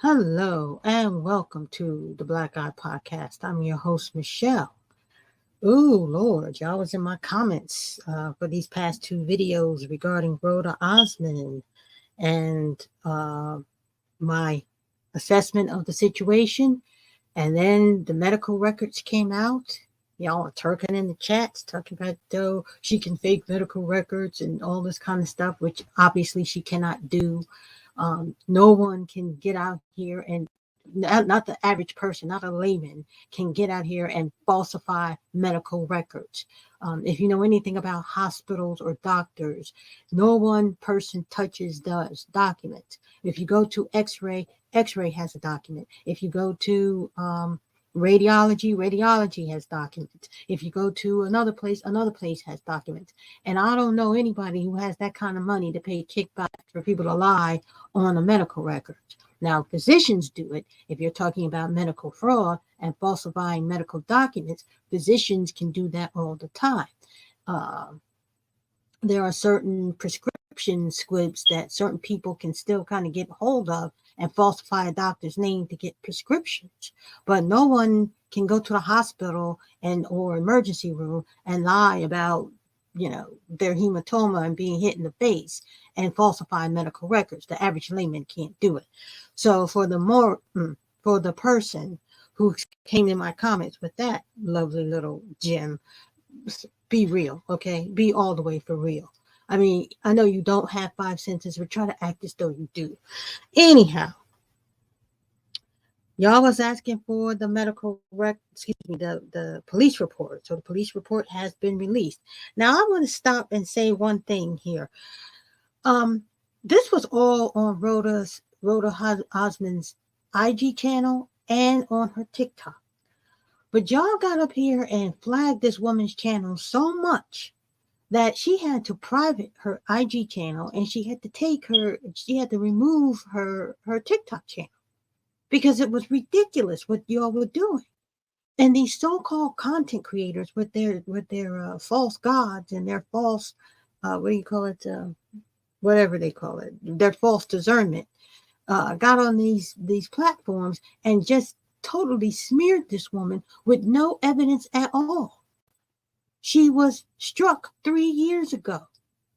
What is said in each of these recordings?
Hello and welcome to the Black Eye Podcast. I'm your host, Michelle. Ooh, Lord, y'all was in my comments for these past two videos regarding Roda Osman and my assessment of the situation. And then the medical records came out. Y'all are talking in the chats, talking about though she can fake medical records and all this kind of stuff, which obviously she cannot do. No one can get out here and not the average person, not a layman, can get out here and falsify medical records. If you know anything about hospitals or doctors, no one person touches those documents. If you go to X-ray, X-ray has a document. If you go to radiology, radiology has documents. If you go to another place has documents. And I don't know anybody who has that kind of money to pay kickbacks for people to lie on a medical record. Now, physicians do it. If you're talking about medical fraud and falsifying medical documents, physicians can do that all the time. Uh, there are certain prescription squibs that certain people can still kind of get hold of and falsify a doctor's name to get prescriptions. But no one can go to the hospital and or emergency room and lie about, their hematoma and being hit in the face and falsify medical records. The average layman can't do it. So for the person who came in my comments with that lovely little gem, be real, okay? Be all the way for real. I mean, I know you don't have five senses, but try to act as though you do. Anyhow, y'all was asking for the the police report. So the police report has been released. Now I want to stop and say one thing here. This was all on Roda Osman's IG channel and on her TikTok. But y'all got up here and flagged this woman's channel so much that she had to private her IG channel and she had to remove her TikTok channel because it was ridiculous what y'all were doing. And these so-called content creators with their false gods and their false what do you call it, whatever they call it, their false discernment, got on these platforms and just totally smeared this woman with no evidence at all. She was struck 3 years ago.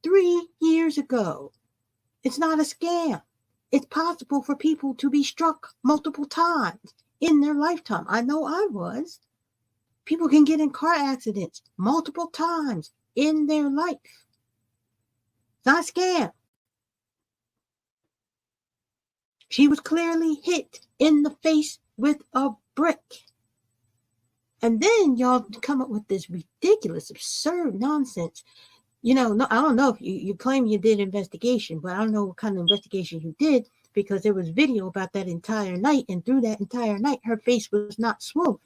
3 years ago. It's not a scam. It's possible for people to be struck multiple times in their lifetime. I know I was. People can get in car accidents multiple times in their life. It's not a scam. She was clearly hit in the face with a brick. And then y'all come up with this ridiculous, absurd nonsense. No, I don't know if you claim you did investigation, but I don't know what kind of investigation you did because there was video about that entire night. And through that entire night, her face was not swollen.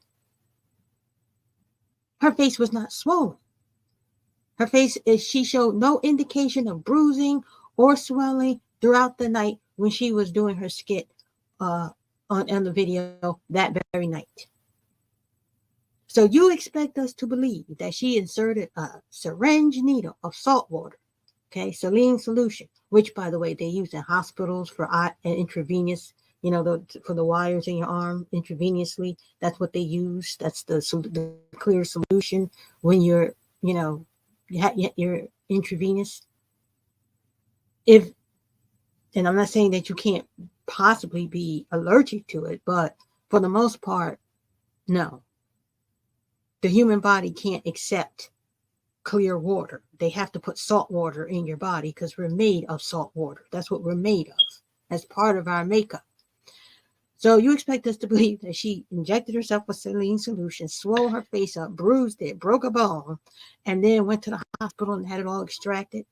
Her face was not swollen. Her face, she showed no indication of bruising or swelling throughout the night when she was doing her skit on the video that very night. So you expect us to believe that she inserted a syringe needle of salt water, okay, saline solution, which, by the way, they use in hospitals for intravenous, for the wires in your arm intravenously. That's what they use. That's the clear solution when you're, you're intravenous. And I'm not saying that you can't possibly be allergic to it, but for the most part, no. The human body can't accept clear water. They have to put salt water in your body because we're made of salt water. That's what we're made of. That's part of our makeup. So you expect us to believe that she injected herself with saline solution, swelled her face up, bruised it, broke a bone, and then went to the hospital and had it all extracted?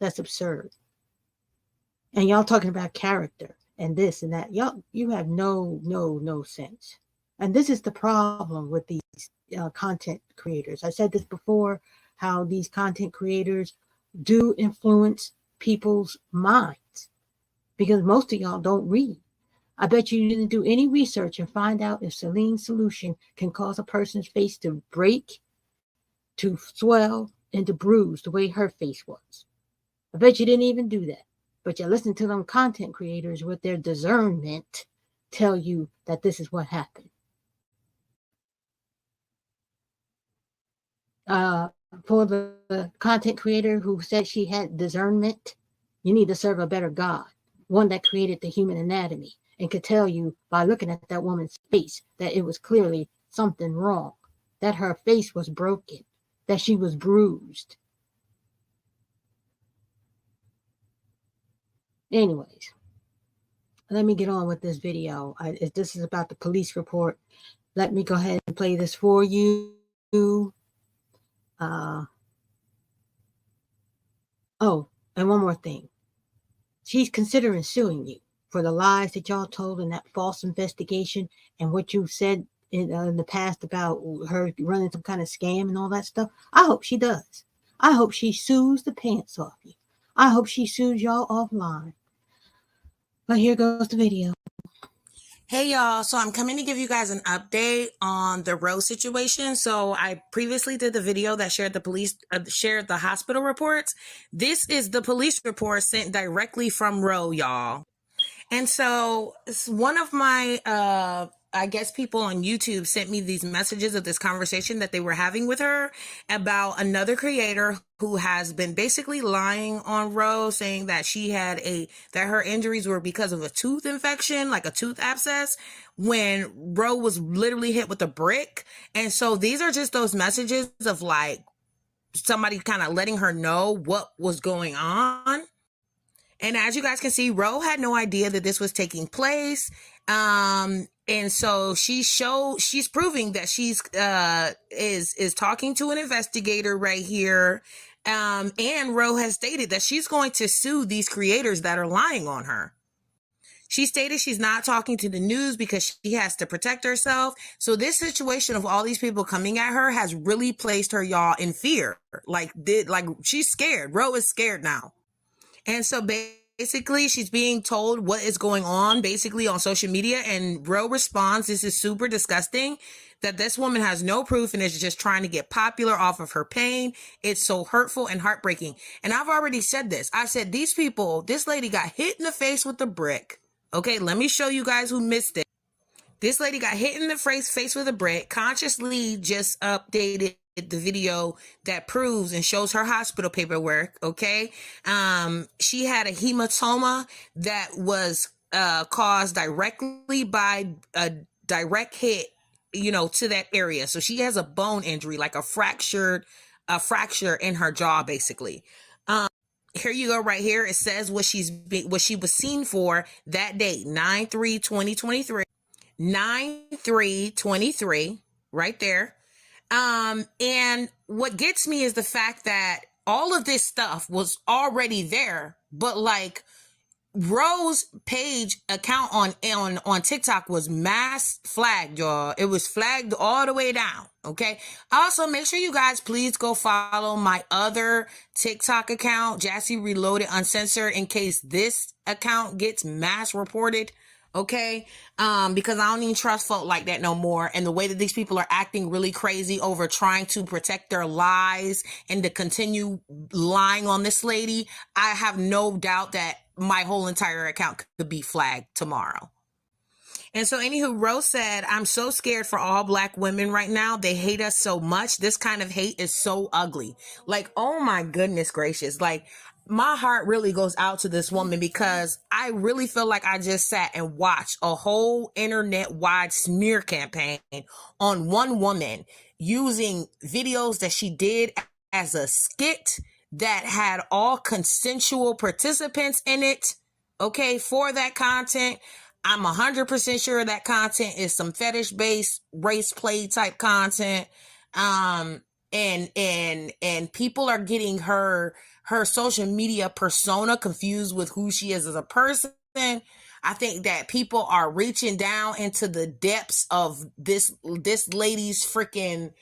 That's absurd. And y'all talking about character and this and that. You have no sense. And this is the problem with these content creators. I said this before, how these content creators do influence people's minds because most of y'all don't read. I bet you didn't do any research and find out if saline solution can cause a person's face to break, to swell, and to bruise the way her face was. I bet you didn't even do that. But you listen to them content creators with their discernment tell you that this is what happened. For the content creator who said she had discernment, you need to serve a better God, one that created the human anatomy and could tell you by looking at that woman's face that it was clearly something wrong, that her face was broken, that she was bruised. Anyways, let me get on with this video. This is about the police report. Let me go ahead and play this for you. Oh, and one more thing. She's considering suing you for the lies that y'all told in that false investigation and what you said in the past about her running some kind of scam and all that stuff. I hope she does. I hope she sues the pants off you. I hope she sues y'all offline. But here goes the video. Hey y'all, so I'm coming to give you guys an update on the Roe situation. So I previously did the video that shared the hospital reports. This is the police report sent directly from Roe, y'all. And so one of my, I guess people on YouTube sent me these messages of this conversation that they were having with her about another creator who has been basically lying on Roe, saying that that her injuries were because of a tooth infection, like a tooth abscess, when Roe was literally hit with a brick. And so these are just those messages of like somebody kind of letting her know what was going on. And as you guys can see, Roe had no idea that this was taking place. And so she's proving that she's is talking to an investigator right here. And Roe has stated that she's going to sue these creators that are lying on her. She stated she's not talking to the news because she has to protect herself. So this situation of all these people coming at her has really placed her, y'all, in fear. Like she's scared. Roe is scared now. And so basically, she's being told what is going on basically on social media. And Roe responds, this is super disgusting, that this woman has no proof and is just trying to get popular off of her pain. It's so hurtful and heartbreaking. And I've already said this. I said, this lady got hit in the face with a brick. Okay, let me show you guys who missed it. This lady got hit in the face with a brick, consciously just updated the video that proves and shows her hospital paperwork. Okay. She had a hematoma that was caused directly by a direct hit, to that area. So she has a bone injury, like a fracture in her jaw, basically. Here you go right here. It says what she was seen for that date, 9/3/2023. 9/3/23, right there. And what gets me is the fact that all of this stuff was already there, but like Roe's page account on TikTok was mass flagged, y'all. It was flagged all the way down. Okay. Also, make sure you guys please go follow my other TikTok account, Jessy Reloaded Uncensored, in case this account gets mass reported. Okay. Because I don't even trust folk like that no more. And the way that these people are acting really crazy over trying to protect their lies and to continue lying on this lady, I have no doubt that my whole entire account could be flagged tomorrow. And so anywho, Rose said, I'm so scared for all Black women right now. They hate us so much. This kind of hate is so ugly. Like, oh my goodness gracious. Like, my heart really goes out to this woman because I really feel like I just sat and watched a whole internet-wide smear campaign on one woman using videos that she did as a skit that had all consensual participants in it, okay, for that content. I'm 100% sure that content is some fetish-based race play type content. And people are getting her social media persona confused with who she is as a person. I think that people are reaching down into the depths of this lady's freaking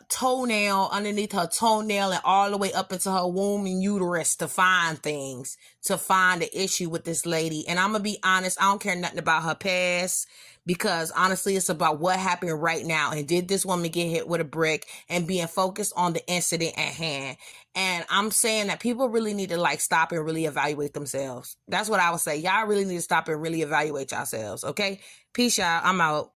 toenail underneath her toenail and all the way up into her womb and uterus to find things, to find the issue with this lady. And I'm gonna be honest, I don't care nothing about her past, because honestly it's about what happened right now. And did this woman get hit with a brick, and being focused on the incident at hand. And I'm saying that people really need to like stop and really evaluate themselves. That's what I would say. Y'all really need to stop and really evaluate yourselves. Okay, peace, y'all. I'm out.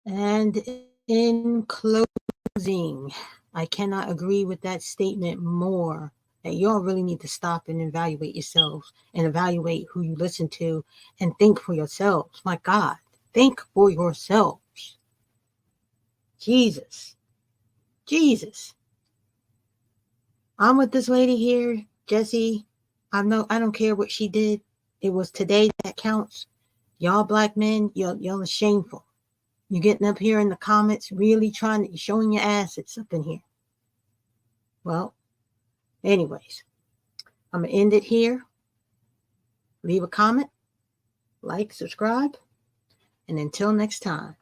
And in closing, I cannot agree with that statement more, that y'all really need to stop and evaluate yourselves and evaluate who you listen to and think for yourselves. My God, think for yourselves. Jesus. I'm with this lady here, Jessy. I don't care what she did. It was today that counts. Y'all black men, y'all are shameful. You're getting up here in the comments, really showing your assets up in here. Well, anyways, I'm going to end it here. Leave a comment, like, subscribe, and until next time.